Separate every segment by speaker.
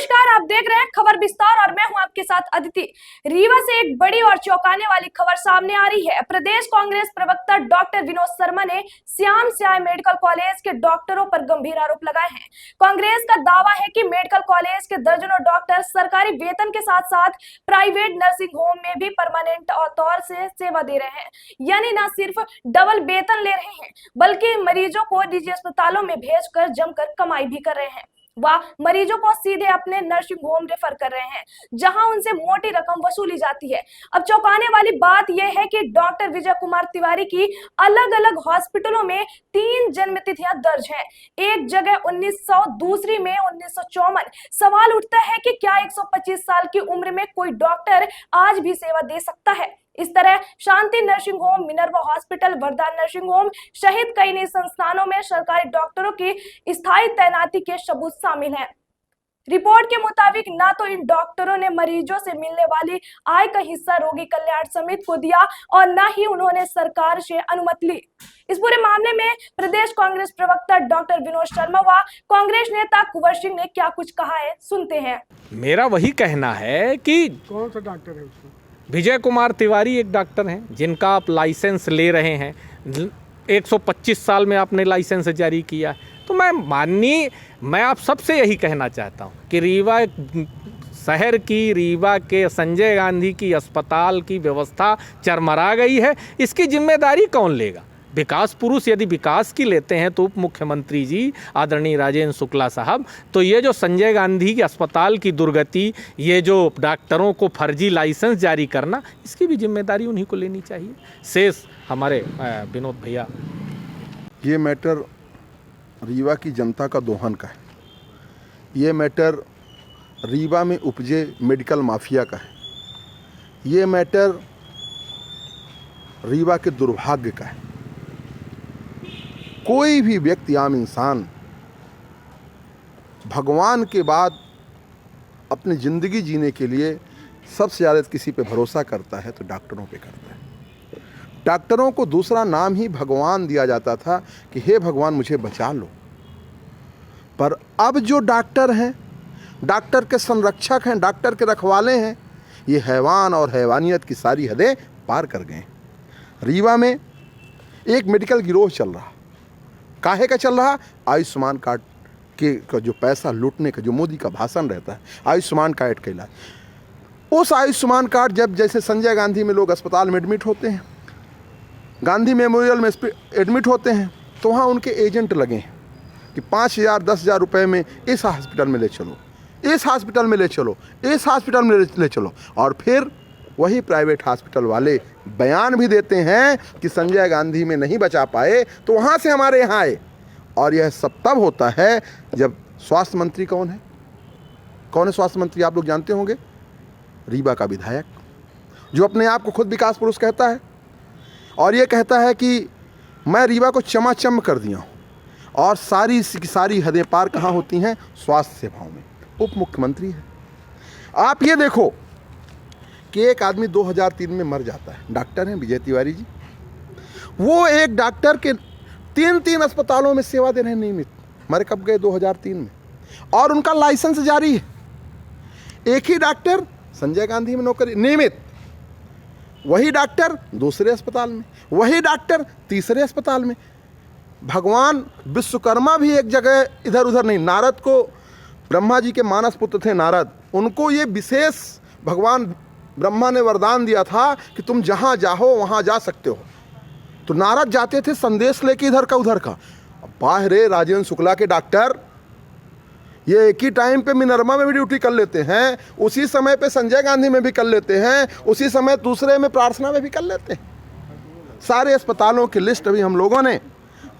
Speaker 1: नमस्कार, आप देख रहे हैं खबर विस्तार और मैं हूं आपके साथ अदिति। रीवा से एक बड़ी और चौंकाने वाली खबर सामने आ रही है। प्रदेश कांग्रेस प्रवक्ता डॉक्टर विनोद शर्मा ने श्याम साई मेडिकल कॉलेज के डॉक्टरों पर गंभीर आरोप लगाए हैं। कांग्रेस का दावा है कि मेडिकल कॉलेज के दर्जनों डॉक्टर सरकारी वेतन के साथ साथ प्राइवेट नर्सिंग होम में भी परमानेंट तौर से सेवा दे रहे हैं, यानी न सिर्फ डबल वेतन ले रहे हैं बल्कि मरीजों को निजी अस्पतालों में भेजकर जमकर कमाई भी कर रहे हैं। वह मरीजों को सीधे अपने नर्सिंग होम रेफर कर रहे हैं, जहां उनसे मोटी रकम वसूली जाती है। अब चौंकाने वाली बात यह है कि डॉक्टर विजय कुमार तिवारी की अलग अलग हॉस्पिटलों में 3 जन्म तिथियां दर्ज हैं। एक जगह 1900, दूसरी में 1954। सवाल उठता है कि क्या 125 साल की उम्र में कोई डॉक्टर आज भी सेवा दे सकता है? इस तरह शांति नर्सिंग होम, मिनर्वा हॉस्पिटल, वरदान नर्सिंग होम सहित कई नए संस्थानों में सरकारी डॉक्टरों की स्थायी तैनाती के सबूत शामिल हैं। रिपोर्ट के मुताबिक ना तो इन डॉक्टरों ने मरीजों से मिलने वाली आय का हिस्सा रोगी कल्याण समिति को दिया और ना ही उन्होंने सरकार से अनुमति ली। इस पूरे मामले में प्रदेश कांग्रेस प्रवक्ता डॉक्टर विनोद शर्मा व कांग्रेस नेता कुंवर सिंह ने क्या कुछ कहा है, सुनते हैं।
Speaker 2: मेरा वही कहना है कि
Speaker 3: कौन सा डॉक्टर है उसमें?
Speaker 2: विजय कुमार तिवारी एक डॉक्टर हैं जिनका आप लाइसेंस ले रहे हैं। 125 साल में आपने लाइसेंस जारी किया। तो मैं आप सबसे यही कहना चाहता हूं कि रीवा शहर की, रीवा के संजय गांधी की अस्पताल की व्यवस्था चरमरा गई है। इसकी जिम्मेदारी कौन लेगा? विकास पुरुष यदि विकास की लेते हैं तो उप मुख्यमंत्री जी आदरणीय राजेंद्र शुक्ला साहब, तो ये जो संजय गांधी के अस्पताल की दुर्गति, ये जो डॉक्टरों को फर्जी लाइसेंस जारी करना, इसकी भी जिम्मेदारी उन्हीं को लेनी चाहिए। शेष हमारे विनोद भैया।
Speaker 4: ये मैटर रीवा की जनता का दोहन का है। ये मैटर रीवा में उपजे मेडिकल माफिया का है। ये मैटर रीवा के दुर्भाग्य का है। कोई भी व्यक्ति, आम इंसान, भगवान के बाद अपनी ज़िंदगी जीने के लिए सबसे ज़्यादा किसी पे भरोसा करता है तो डॉक्टरों पे करता है। डॉक्टरों को दूसरा नाम ही भगवान दिया जाता था कि हे भगवान मुझे बचा लो। पर अब जो डॉक्टर हैं, डॉक्टर के संरक्षक हैं, डॉक्टर के रखवाले हैं, ये हैवान और हैवानियत की सारी हदें पार कर गए। रीवा में एक मेडिकल गिरोह चल रहा। काहे का चल रहा? आयुष्मान कार्ड के का जो पैसा लूटने का जो मोदी का भाषण रहता है, आयुष्मान कार्ड का इलाज। उस आयुष्मान कार्ड जब जैसे संजय गांधी में लोग अस्पताल में एडमिट होते हैं, गांधी मेमोरियल में एडमिट होते हैं, तो वहाँ उनके एजेंट लगे हैं कि 5,000 10,000 रुपये में इस हॉस्पिटल में ले चलो, इस हॉस्पिटल में ले चलो, इस हॉस्पिटल में ले चलो। और फिर वही प्राइवेट हॉस्पिटल वाले बयान भी देते हैं कि संजय गांधी में नहीं बचा पाए तो वहाँ से हमारे यहाँ आए। और यह सब तब होता है जब स्वास्थ्य मंत्री कौन है? कौन है स्वास्थ्य मंत्री? आप लोग जानते होंगे, रीवा का विधायक, जो अपने आप को खुद विकास पुरुष कहता है और ये कहता है कि मैं रीवा को चमाचम कर दिया हूँ। और सारी हदें पार कहाँ होती हैं? स्वास्थ्य सेवाओं में। उप मुख्यमंत्री है। आप ये देखो कि एक आदमी 2003 में मर जाता है, डॉक्टर हैं विजय तिवारी जी। वो एक डॉक्टर के 3 अस्पतालों में सेवा दे रहे हैं नियमित। मर कब गए? 2003 में। और उनका लाइसेंस जारी है। एक ही डॉक्टर संजय गांधी में नौकरी नियमित, वही डॉक्टर दूसरे अस्पताल में, वही डॉक्टर तीसरे अस्पताल में। भगवान विश्वकर्मा भी एक जगह इधर उधर नहीं। नारद को, ब्रह्मा जी के मानस पुत्र थे नारद, उनको ये विशेष भगवान ब्रह्मा ने वरदान दिया था कि तुम जहाँ जाओ वहाँ जा सकते हो। तो नारद जाते थे संदेश लेके इधर का उधर का। बाहरे राजेंद्र शुक्ला के डॉक्टर ये एक ही टाइम पे मिनर्वा में भी ड्यूटी कर लेते हैं, उसी समय पे संजय गांधी में भी कर लेते हैं, उसी समय दूसरे में प्रार्थना में भी कर लेते हैं। सारे अस्पतालों की लिस्ट अभी हम लोगों ने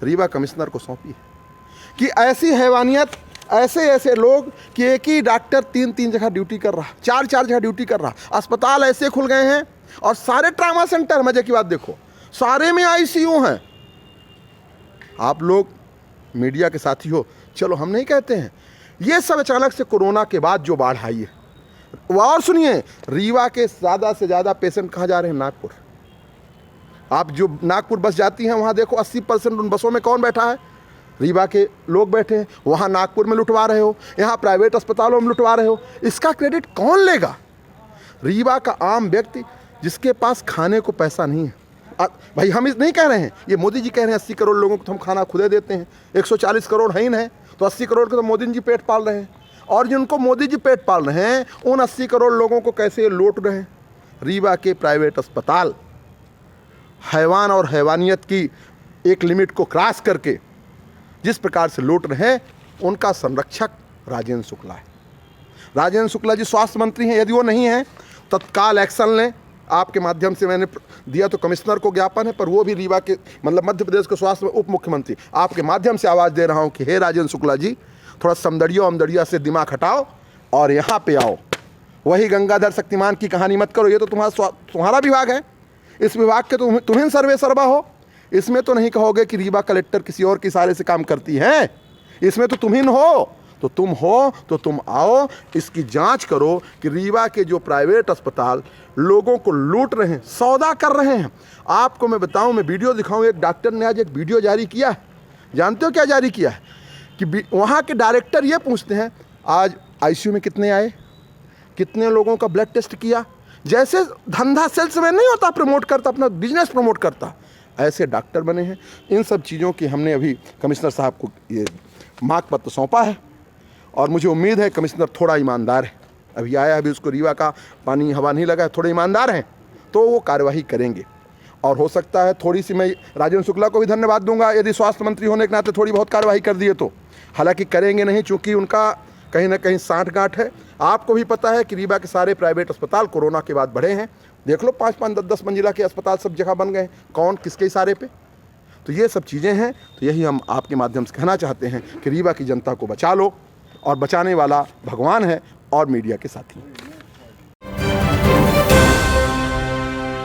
Speaker 4: रीवा कमिश्नर को सौंपी है कि ऐसी हैवानियत, ऐसे लोग कि एक ही डॉक्टर 3 जगह ड्यूटी कर रहा, 4 जगह ड्यूटी कर रहा। अस्पताल ऐसे खुल गए हैं और सारे ट्रामा सेंटर, मजे की बात देखो, सारे में आईसीयू हैं। आप लोग मीडिया के साथी हो, चलो हम नहीं कहते हैं, ये सब अचानक से कोरोना के बाद जो बाढ़ आई है। और सुनिए, रीवा के ज़्यादा से ज़्यादा पेशेंट कहाँ जा रहे हैं? नागपुर। आप जो नागपुर बस जाती हैं वहाँ देखो 80% उन बसों में कौन बैठा है? रीवा के लोग बैठे हैं, वहाँ नागपुर में लुटवा रहे हो, यहाँ प्राइवेट अस्पतालों में लुटवा रहे हो, इसका क्रेडिट कौन लेगा? रीवा का आम व्यक्ति जिसके पास खाने को पैसा नहीं है। भाई हम इस नहीं कह रहे हैं, ये मोदी जी कह रहे हैं 80 करोड़ लोगों को तो हम खाना खुदे देते हैं, 140 करोड़ है ही नहीं, तो 80 करोड़ के तो मोदी जी पेट पाल रहे हैं। और जिनको मोदी जी पेट पाल रहे हैं उन 80 करोड़ लोगों को कैसे लूट रहे हैं? रीवा के प्राइवेट अस्पताल हैवान और हैवानियत की एक लिमिट को क्रॉस करके जिस प्रकार से लूट रहे हैं, उनका संरक्षक राजेंद्र शुक्ला है। राजेंद्र शुक्ला जी स्वास्थ्य मंत्री हैं, यदि वो नहीं हैं तत्काल एक्शन लें। आपके माध्यम से मैंने दिया तो कमिश्नर को ज्ञापन है, पर वो भी रीवा के मतलब मध्य प्रदेश के स्वास्थ्य उप मुख्यमंत्री, आपके माध्यम से आवाज़ दे रहा हूँ कि हे राजेंद्र शुक्ला जी, थोड़ा समदड़िया से दिमाग हटाओ और यहाँ पे आओ। वही गंगाधर शक्तिमान की कहानी मत करो, ये तो तुम्हारा विभाग है, इस विभाग के तुम्हें सर्वे सर्वा हो। इसमें तो नहीं कहोगे कि रीवा कलेक्टर किसी और के इशारे से काम करती हैं, इसमें तो तुम ही हो, तो तुम आओ, इसकी जांच करो कि रीवा के जो प्राइवेट अस्पताल लोगों को लूट रहे हैं, सौदा कर रहे हैं। आपको मैं बताऊं, मैं वीडियो दिखाऊं, एक डॉक्टर ने आज एक वीडियो जारी किया है। जानते हो क्या जारी किया है? कि वहाँ के डायरेक्टर ये पूछते हैं आज आईसीयू में कितने आए, कितने लोगों का ब्लड टेस्ट किया। जैसे धंधा सेल्समैन नहीं होता, प्रमोट करता, अपना बिजनेस प्रमोट करता, ऐसे डॉक्टर बने हैं। इन सब चीज़ों की हमने अभी कमिश्नर साहब को ये मांग पत्र सौंपा है और मुझे उम्मीद है कमिश्नर थोड़ा ईमानदार है, अभी आया, अभी उसको रीवा का पानी हवा नहीं लगा है, थोड़े ईमानदार हैं तो वो कार्यवाही करेंगे। और हो सकता है थोड़ी सी मैं राजेंद्र शुक्ला को भी धन्यवाद दूंगा, यदि स्वास्थ्य मंत्री होने के नाते थोड़ी बहुत कार्यवाही कर दिए तो। हालांकि करेंगे नहीं, चूँकि उनका कहीं ना कहीं सांठगांठ है। आपको भी पता है कि रीवा के सारे प्राइवेट अस्पताल कोरोना के बाद बढ़े हैं। देख लो 5-5, 10-10 मंजिला के अस्पताल सब जगह बन गए, कौन किसके इशारे पे? तो ये सब चीज़ें हैं। तो यही हम आपके माध्यम से कहना चाहते हैं कि रीवा की जनता को बचा लो, और बचाने वाला भगवान है और मीडिया के साथी।